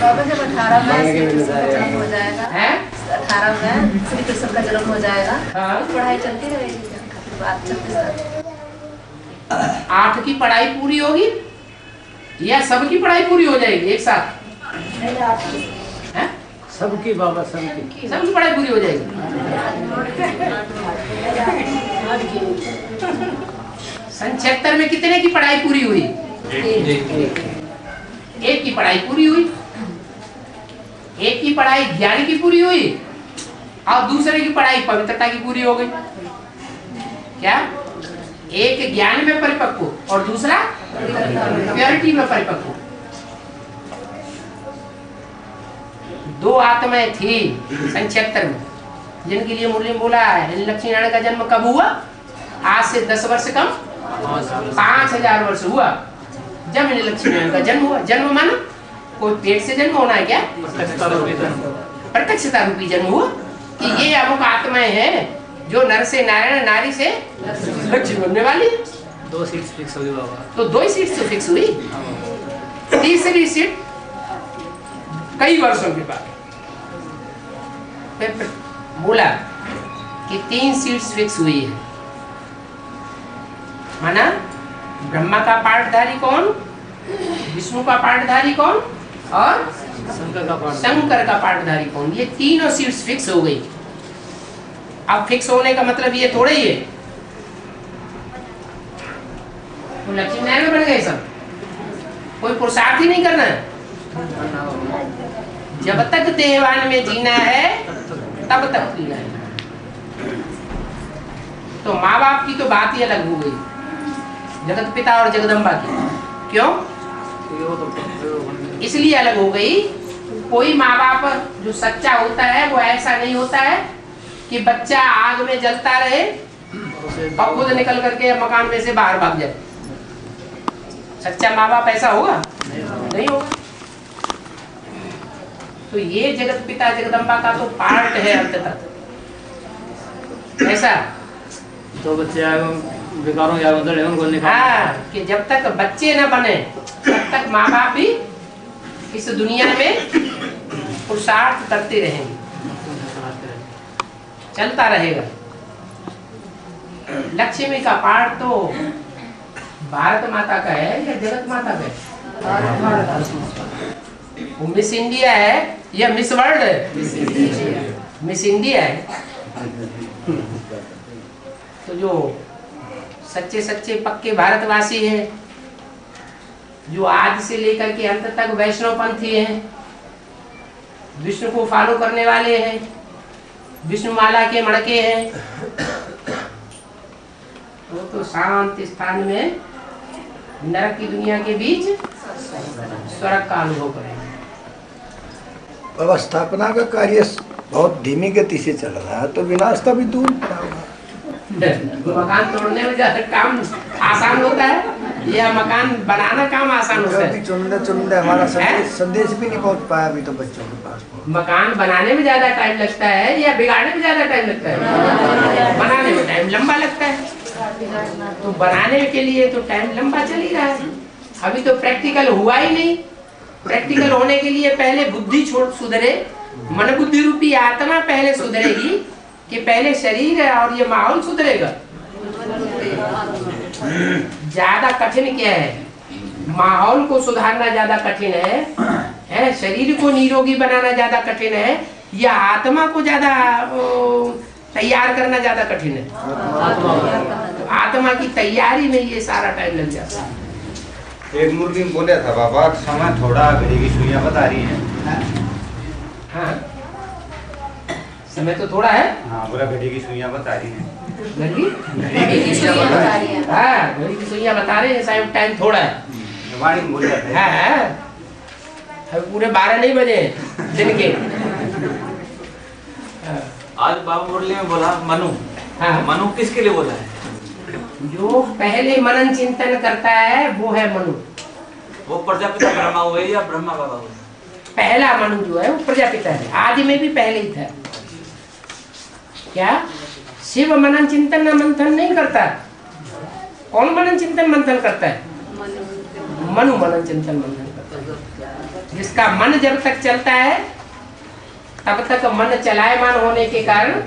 बाबा जब 18 में श्री कृष्ण का जन्म हो जाएगा, 18 में श्री कृष्ण का जन्म हो जाएगा, तो पढ़ाई चलती रहेगी, बात चलती रहेगी। 8 की पढ़ाई पूरी होगी या सबकी पढ़ाई पूरी हो जाएगी एक साथ? सबकी बाबा, सबकी पढ़ाई पूरी हो जाएगी। सन 76 में कितने की पढ़ाई पूरी हुई? एक की पढ़ाई पूरी हुई। एक की पढ़ाई ज्ञान की पूरी हुई और दूसरे की पढ़ाई पवित्रता की पूरी हो गई। क्या? एक ज्ञान में परिपक्व और दूसरा प्योरिटी में परिपक्व। 2 आत्माएं थी सन 76 में, जिनके लिए मुरली बोला है लक्ष्मी नारायण का जन्म कब हुआ? आज से 10 वर्ष कम 5000 वर्ष हुआ जब लक्ष्मी नारायण का जन्म हुआ। जन्म माना कोई पेट से जन्म होना है क्या? प्रत्यक्षता रूपी जन्म हुआ कि ये अमुक आत्माएं हैं जो नर से नारायण, नारी से लक्ष्मी बनने वाली है। 2 सीट्स फिक्स हो गई बाबा। तो 2 ही सीट तो फिक्स हुई, तीसरी सीट कई वर्षों के बाद बोला कि 3 सीट्स फिक्स हुई है। माना ब्रह्मा का पाठधारी कौन, विष्णु का पाठधारी कौन और शंकर का पाठधारी कौन, ये तीनों सीट्स फिक्स हो गई। अब फिक्स होने का मतलब ये थोड़ा ही है तो लक्ष्मी नारायण बन गए सब, कोई पुरुषार्थ ही नहीं करना है। जब तक देवान में जीना है तब तक जीना है। तो माँ बाप की तो बात ही अलग हो गई, जगत पिता और जगदम्बा की। क्यों? इसलिए अलग हो गई, कोई माँ बाप जो सच्चा होता है वो ऐसा नहीं होता है कि बच्चा आग में जलता रहे और खुद निकल करके मकान में से बाहर भाग जाए। सच्चा माँ बाप ऐसा होगा? नहीं होगा। तो ये जगत पिता जगदम्बा का तो पार्ट है अंत तक। ऐसा तो बच्चे बेकारों या उनको हाँ, कि जब तक बच्चे न बने तब तक माँ बाप भी इस दुनिया में पुरुषार्थ करते रहेंगे, चलता रहेगा। लक्ष्मी का पार्ट तो भारत माता का है या जगत माता का है? वो मिस इंडिया है या मिस वर्ल्ड है? मिस इंडिया है। तो जो सच्चे सच्चे पक्के भारतवासी हैं, जो आज से लेकर के अंत तक वैष्णव पंथी हैं, विष्णु को फॉलो करने वाले हैं, विष्णु माला के मड़के हैं, वो तो शांत स्थान में नरक की दुनिया के बीच स्वर्ग का अनुभव करेंगे। व्यवस्थापना का कार्य बहुत धीमी गति से चल रहा है, तो विनाश का भी दूर पड़ा होगा। मकान तोड़ने में ज्यादा काम आसान होता है या मकान बनाना काम आसान होता है? चुनने हमारा संदेश भी नहीं पहुंच पाया अभी तो बच्चों के पास। मकान बनाने में ज्यादा टाइम लगता है या बिगाड़ने में ज्यादा टाइम लगता है? बनाने में टाइम लंबा लगता है। तो बनाने के लिए तो टाइम लंबा चल ही रहा है, अभी तो प्रैक्टिकल हुआ ही नहीं। प्रैक्टिकल होने के लिए पहले बुद्धि सुधरे, मन बुद्धि रूपी आत्मा पहले सुधरेगी कि पहले शरीर है और ये माहौल सुधरेगा। ज्यादा कठिन क्या है? माहौल को सुधारना ज्यादा कठिन है, शरीर को निरोगी बनाना ज्यादा कठिन है, या आत्मा को ज्यादा तैयार करना ज्यादा कठिन है? तो आत्मा की तैयारी में ये सारा टाइम लग जाता है। एक मुर्गी में बोला था बाबा, समय थोड़ा घड़ी की सुइयां बता रही हैं। हाँ, समय तो थोड़ा है। हाँ, बोला घड़ी की सुइयां बता रही हैं। घड़ी की सुइयां बता रही हैं। हाँ, घड़ी की सुइयां बता रहे हैं, शायद टाइम थोड़ा है। वाणी बोल जाते हैं। हाँ, अभी पूरे 12 नहीं बजे दिन के। आज बाबा मुरली में बोला मनु। हाँ, मनु किसके लिए बोला है? जो पहले मनन चिंतन करता है वो है मनु। वो प्रजापिता ब्रह्मा हुए या ब्रह्मा बाबा हुए? पहला मनु जो है वो प्रजापिता है, आदि में भी पहले ही था। क्या शिव मनन चिंतन मंथन नहीं करता? कौन मनन चिंतन मंथन करता है? मनु मनन चिंतन मंथन करता है। जिसका मन जब तक चलता है तब तक मन चलायमान होने के कारण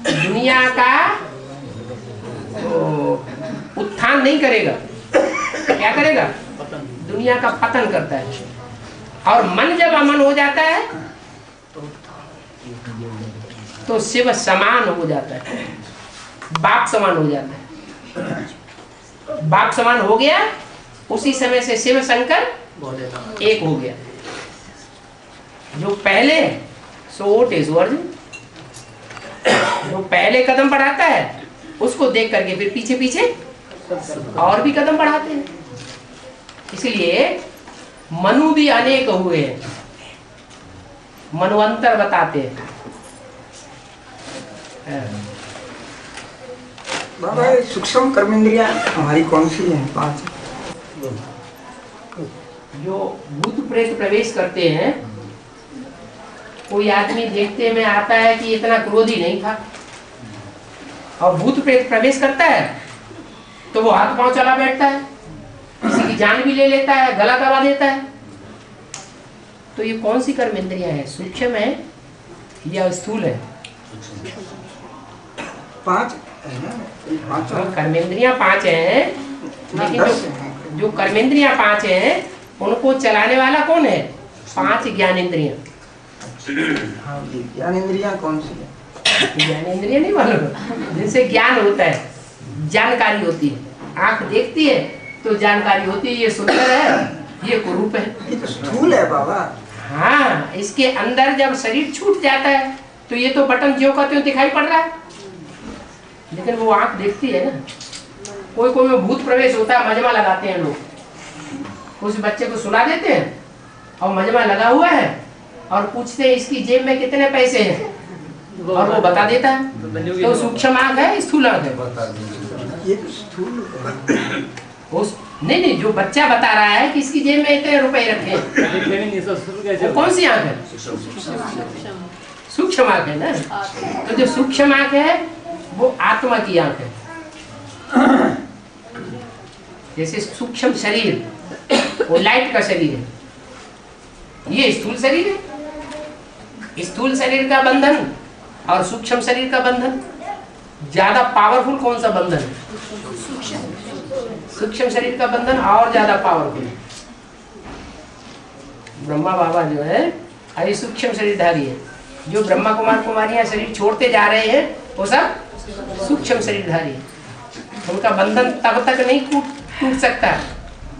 दुनिया का उत्थान नहीं करेगा। क्या करेगा? दुनिया का पतन करता है। और मन जब अमन हो जाता है तो शिव समान हो जाता है, बाप समान हो जाता है। बाप समान हो गया, उसी समय से शिव शंकर एक हो गया। जो पहले सो ओटे सो अर्जुन, जो पहले कदम बढ़ाता है उसको देख करके फिर पीछे पीछे और भी कदम बढ़ाते हैं। इसलिए मनु भी अनेक हुए हैं, मनवंतर बताते हैं। बाबा सूक्ष्म कर्मेंद्रियां हमारी कौन सी है? 5 जो भूत प्रेत प्रवेश करते हैं, कोई आदमी देखते में आता है कि इतना क्रोधी नहीं था, और भूत प्रेत प्रवेश करता है तो वो हाथ पांव चला बैठता है, किसी की जान भी ले लेता है, गला दबा देता है। तो ये कौन सी कर्मेंद्रियां है? सूक्ष्म है या स्थूल है? 5 है ना? 5 कर्मेंद्रियां 5 हैं, लेकिन जो कर्मेंद्रियां 5 हैं उनको चलाने वाला कौन है? 5 ज्ञानेंद्रियां। हाँ जी, ज्ञानेंद्रियां कौन सी है? ज्ञानेंद्रियां नहीं मालूम, जिनसे ज्ञान होता है, जानकारी होती है। आंख देखती है तो जानकारी होती है, ये सुंदर है, ये कुरूप है। ये तो स्थूल है बाबा। हाँ, इसके अंदर जब शरीर छूट जाता है तो ये तो बटन ज्यों का त्यों दिखाई पड़ रहा है, लेकिन वो आंख देखती है ना। कोई कोई में भूत प्रवेश होता है, मजमा लगाते हैं लोग, उस बच्चे को सुला देते हैं और मजमा लगा हुआ है और पूछते हैं इसकी जेब में कितने पैसे हैं, और वो बता देता है। तो सूक्ष्म आंख है, स्थूल आंख है? ये तो स्थूल उस नहीं, जो बच्चा बता रहा है कि इसकी जेब में इतने रुपए रखे हैं, वो कौन सी आंख है? सूक्ष्म आंख है ना। तो जो सूक्ष्म आंख है वो आत्मा की आंख है। जैसे सूक्ष्म शरीर वो लाइट का शरीर है, ये स्थूल शरीर है। स्थूल शरीर का बंधन और सूक्ष्म शरीर का बंधन, ज्यादा पावरफुल कौन सा बंधन है? सूक्ष्म शरीर का बंधन और ज्यादा पावरफुल। ब्रह्मा बाबा जो है अभी सूक्ष्म शरीरधारी है। जो ब्रह्मा कुमार कुमारियां शरीर छोड़ते जा रहे हैं वो सब सूक्ष्म शरीरधारी है। उनका बंधन तब तक नहीं टूट सकता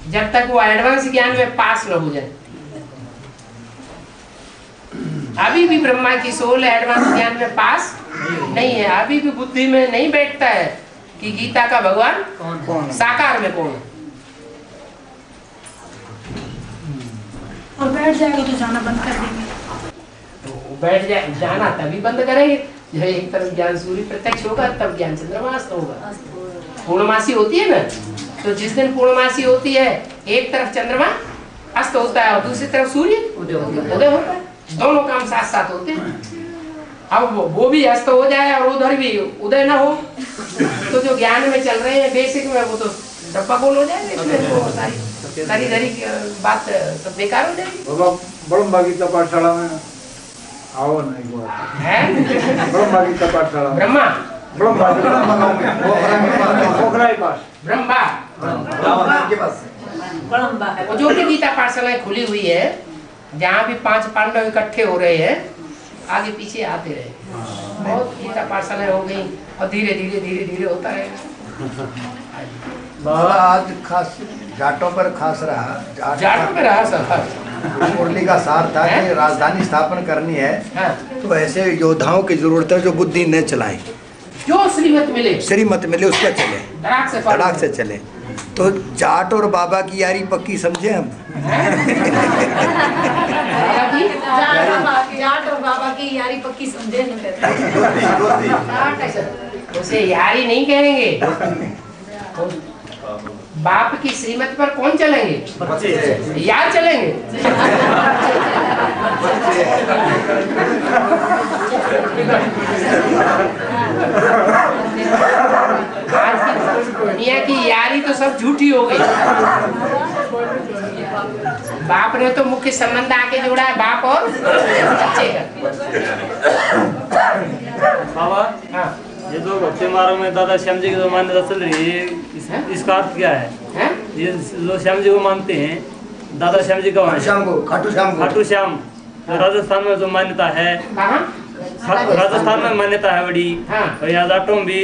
जब तक वो एडवांस ज्ञान में पास न हो जाए। अभी भी ब्रह्मा की सोल एडवांस ज्ञान में पास नहीं है, अभी भी बुद्धि में नहीं बैठता है कि गीता का भगवान कौन, साकार में कौन है। और बैठ जाएगा तो जाना बंद कर देंगे। तो बैठ जाए, जाना तभी बंद करेंगे जब एक तरफ ज्ञान सूर्य प्रत्यक्ष होगा, तब ज्ञान चंद्रमा अस्त होगा। पूर्णमासी होती है ना, तो जिस दिन पूर्णमासी होती है एक तरफ चंद्रमा अस्त होता है और दूसरी तरफ सूर्य उदय होता है। दोनों काम साथ साथ होते हैं। अब वो भी अस्त हो जाए और उधर भी उदय ना हो तो जो ज्ञान में चल रहे हैं बेसिक में वो तो डब्बा गोल हो जाएगा। इसमें तो सारी धरी बात सब बेकार हो जाएगी। ब्रह्मा गीता पाठशाला में आओ ना एक बार है। ब्रह्मा गीता पाठशाला ब्रह्मा वो जो भी गीता पाठशालाएं खुली हुई है, जहाँ भी 5 पांडव इकट्ठे हो रहे हैं, आगे पीछे आते रहे, बहुत गीता पाठशालाएं हो गई और धीरे धीरे धीरे धीरे होता रहेगा। बाबा आज खास जाटों पर खास रहा, जाटों पे रहा सब। मुरली का सार था कि राजधानी स्थापन करनी है तो ऐसे योद्धाओं की जरूरत है जो बुद्धि न चलाएं, जो श्रीमत मिले श्रीमत मिले उस पर चले, धड़ाक से चले। तो जाट और बाबा की यारी पक्की समझे हम। जाट और बाबा की यारी पक्की समझे उसे यारी नहीं कहेंगे। बाप की श्रीमत पर कौन चलेंगे? यार चलेंगे। आज की दुनिया की यारी तो सब झूठी हो गई। बाप ने तो मुख्य संबंध आके जोड़ा है बाप और बच्चे का। बाबा हाँ ये जो भक्ति मार्ग में दादा श्याम जी की जो मान्यता चल रही है इसका अर्थ क्या है? हैं? ये जो श्याम जी को मानते हैं, दादा श्याम जी का वहाँ खाटू श्याम खाटू श्याम जो राजस्थान में जो मान्यता है, कहाँ? राजस्थान में मान्यता है बड़ी, हाँ। और यहाँ जाटों में भी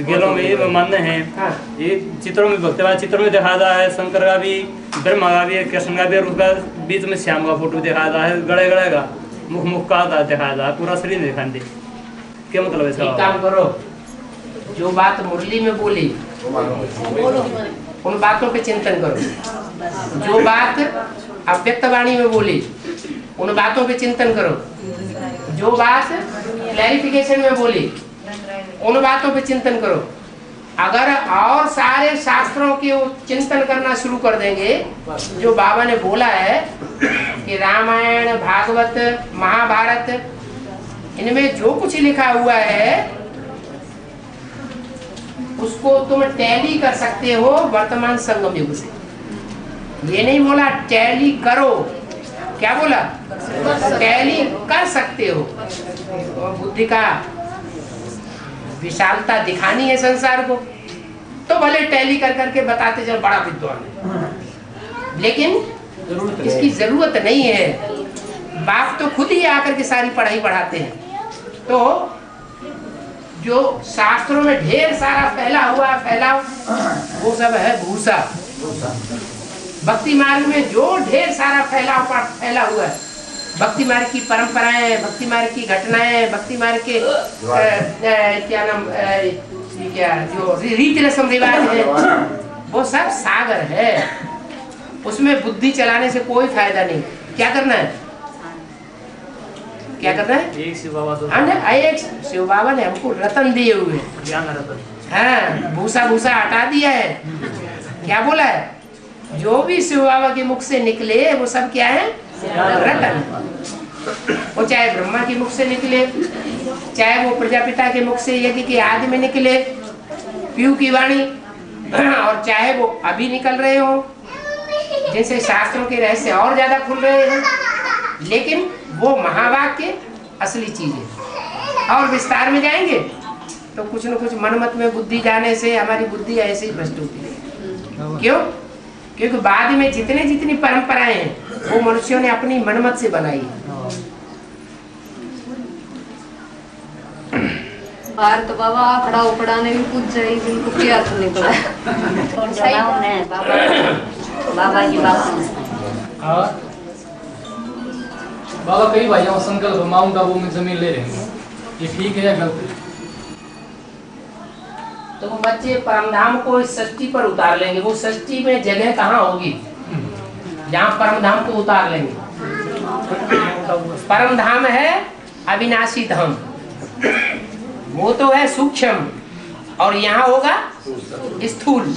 गेलों में भी मान्य है। हाँ। ये चित्रों में भक्तिवाद चित्रों में दिखाया जाता है, शंकर का भी, ब्रह्मा का भी, कृष्ण का भी, और उसका बीच में श्याम का फोटो दिखाया जाता है, गड़े गड़े का मुख का दिखाया जाता है, पूरा शरीर दिखाते। क्या मतलब है एक इसका? काम करो, जो बात मुरली में बोली उन बातों पे चिंतन करो, जो बात अव्यक्त वाणी में बोली उन बातों पे चिंतन करो, जो बात क्लैरिफिकेशन में बोली उन बातों पे चिंतन करो। अगर और सारे शास्त्रों के चिंतन करना शुरू कर देंगे, जो बाबा ने बोला है कि रामायण, भागवत, महाभारत, इनमें जो कुछ लिखा हुआ है उसको तुम टैली कर सकते हो वर्तमान संगम युग से। ये नहीं बोला टैली करो, क्या बोला? टैली कर सकते हो। बुद्धि का विशालता दिखानी है संसार को, तो भले टैली कर करके बताते चलो बड़ा विद्वान है, लेकिन इसकी जरूरत नहीं है। बाप तो खुद ही आकर के सारी पढ़ाई पढ़ाते हैं। तो जो शास्त्रों में ढेर सारा फैला हुआ फैलाव, वो सब है भूसा। भक्ति मार्ग में जो ढेर सारा फैला हुआ है, भक्ति मार्ग की परंपराएं, भक्ति मार्ग की घटनाएं, भक्ति मार्ग के क्या नाम क्या जो रीति रस्म रिवाज है, वो सब सागर है। उसमें बुद्धि चलाने से कोई फायदा नहीं। क्या करना है? क्या करना है? एक शिव बाबा तो एक शिव बाबा ने हमको रतन दिए हुए हैं। ज्ञान रतन। हाँ, भूसा भूसा हटा दिया है। क्या बोला है? जो भी शिव बाबा के मुख से निकले वो सब क्या है? रतन। वो चाहे ब्रह्मा के मुख से निकले, चाहे वो प्रजापिता के मुख से यज्ञ के आदि में निकले, पीयू की वाणी, और चाहे वो अभी निकल रहे हो, जिनसे शास्त्रों के रहस्य और ज्यादा खुल रहे हैं, लेकिन वो महावाक्य असली चीज है। और विस्तार में जाएंगे तो कुछ न कुछ मनमत में बुद्धि जाने से हमारी बुद्धि ऐसे ही भ्रष्ट होती है। क्यों? क्योंकि बाद में जितनी परंपराएं हैं वो मनुष्यों ने अपनी मनमत से बनाई है। बाहर तो बाबा आंकड़ा उकड़ा ने भी पूछ जाए, जिनको क्या अर्थ नहीं पड़ा। बाबा की बात बाबा कई भाइयों संकल्प माउंट आबू में जमीन ले रहे हैं, ये ठीक है या गलत है? तो बच्चे परमधाम को इस सृष्टि पर उतार लेंगे। वो सृष्टि में जगह कहाँ होगी जहाँ परमधाम को उतार लेंगे? परमधाम है अविनाशी धाम, वो तो है सूक्ष्म, और यहाँ होगा स्थूल।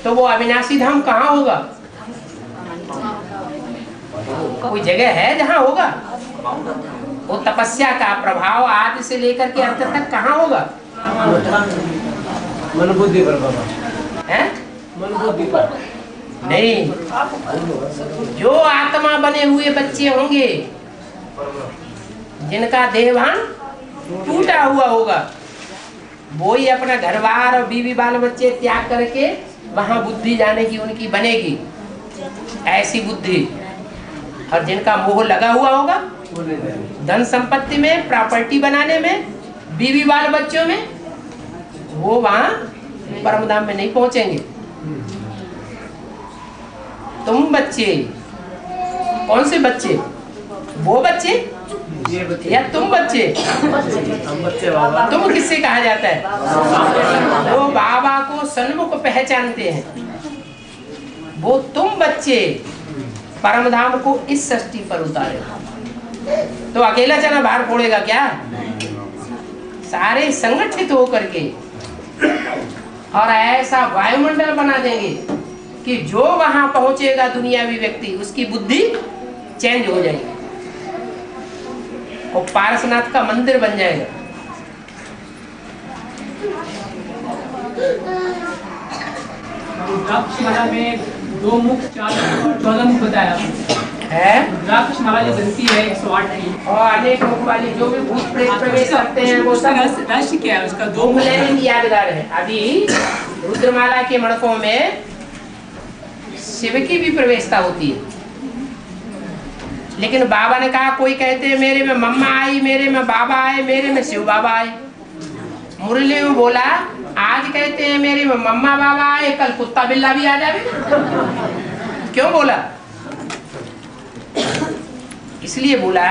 तो वो अविनाशी धाम कहाँ होगा? कोई जगह है जहाँ होगा? वो तपस्या का प्रभाव आदि से लेकर के अंत तक कहाँ होगा? मन बुद्धि पर बाबा है? मन बुद्धि पर नहीं, जो आत्मा बने हुए बच्चे होंगे, जिनका देहभान टूटा हुआ होगा, वो ही अपना घर बार और बीवी बाल बच्चे त्याग करके वहां बुद्धि जाने की उनकी बनेगी, ऐसी बुद्धि। और जिनका मोह लगा हुआ होगा धन संपत्ति में, प्रॉपर्टी बनाने में, बीवी बाल बच्चों में, वो वहां परमधाम में नहीं पहुंचेंगे। तुम बच्चे, कौन से बच्चे? वो बच्चे या तुम बच्चे? हम बच्चे बाबा। तुम किससे कहा जाता है? वो बाबा को सन्मुख पहचानते हैं। वो तुम बच्चे परमधाम को इस सृष्टि पर उतारे। तो अकेला चना बाहर फोड़ेगा क्या? सारे संगठित होकर के और ऐसा वायुमंडल बना देंगे कि जो वहां पहुंचेगा दुनियावी व्यक्ति, उसकी बुद्धि चेंज हो जाएगी और पारसनाथ का मंदिर बन जाएगा। रुद्राक्षमाला में 2 मुख 14 मुख बताया है। रुद्राक्ष माला जो बनती है 108 की और अनेक मुख वाली जो भी भूत प्रेत प्रवेश करते हैं वो सब रहस्य क्या है उसका? 2 मुख लेने की यादगार है। अभी रुद्रमाला के मणकों में शिव की भी प्रवेशता होती है, लेकिन बाबा ने कहा, कोई कहते हैं मेरे में मम्मा आई, मेरे में बाबा आए, मेरे में शिव बाबा आए। मुरली में बोला, आज कहते हैं मेरे में मम्मा बाबा आए, कल कुत्ता बिल्ला भी आ जाए। क्यों बोला? इसलिए बोला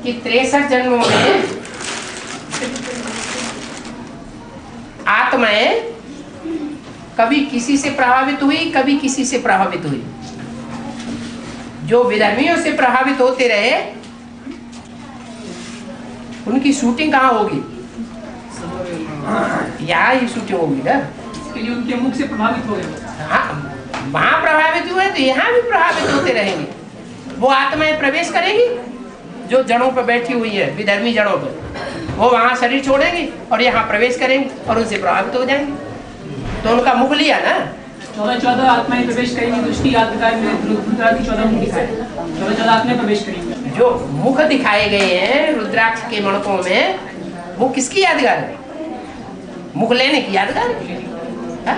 कि 63 जन्मों में आत्माएं कभी किसी से प्रभावित हुई, कभी किसी से प्रभावित हुई। जो विधर्मियों से प्रभावित होते रहे उनकी शूटिंग कहाँ होगी? यहाँ ही शूटिंग होगी ना। इसके लिए उनके मुख से प्रभावित हो गए। हाँ, वहाँ प्रभावित हुए तो यहाँ भी प्रभावित होते रहेंगे। वो आत्माएं प्रवेश करेंगी जो जड़ों पर बैठी हुई है, विधर्मी जड़ों पर, वो वहाँ शरीर छोड़ेंगी और यहाँ प्रवेश करेंगी और उनसे प्रभावित हो जाएंगे। तो उनका मुख लिया ना। 14 आत्माएं प्रवेश करेंगी तो उसकी यादगार में रुद्राक्ष की 14 मुख दिखाए। 14 आत्माएं प्रवेश करेंगी। जो मुख दिखाए गए हैं रुद्राक्ष के मणकों में, वो किसकी यादगार है? मुख लेने की यादगार है।